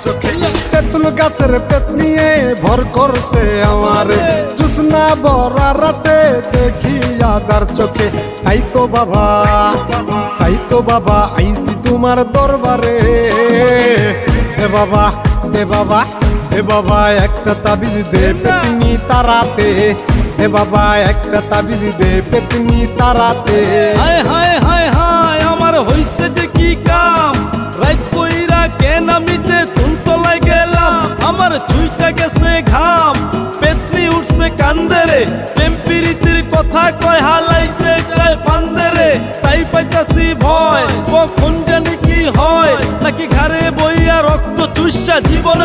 চোখে। তেঁতুল গাছের পেট নিয়ে ভর করছে আমারে, জুসনা ভরা রাতে দেখি আদার চোখে। তাই তো বাবা, তাই তো বাবা আইছি তোমার দরবারে। এ বাবা, এ বাবা, এ বাবা একটা তাবিজ দে পেতনি তারাতে। এ বাবা একটা তাবিজ দে পেতনি তারাতে। হায় হায় হায় হায় আমার হইছে যে কি কাম, রাত কইরা কেন আমিতে তুলতলায় গেলাম। আমার ছুইটা গেছে ঘাম, পেতনি উঠছে কান্দেরে, প্রেম প্রীতির কথা কয় হালাইতে চায় ফান্দেরে। তাই পাইতাছি ভয় কখন জানি কি হয়, নাকি ঘাড়ে বইয়া রক্ত চুষা জীবন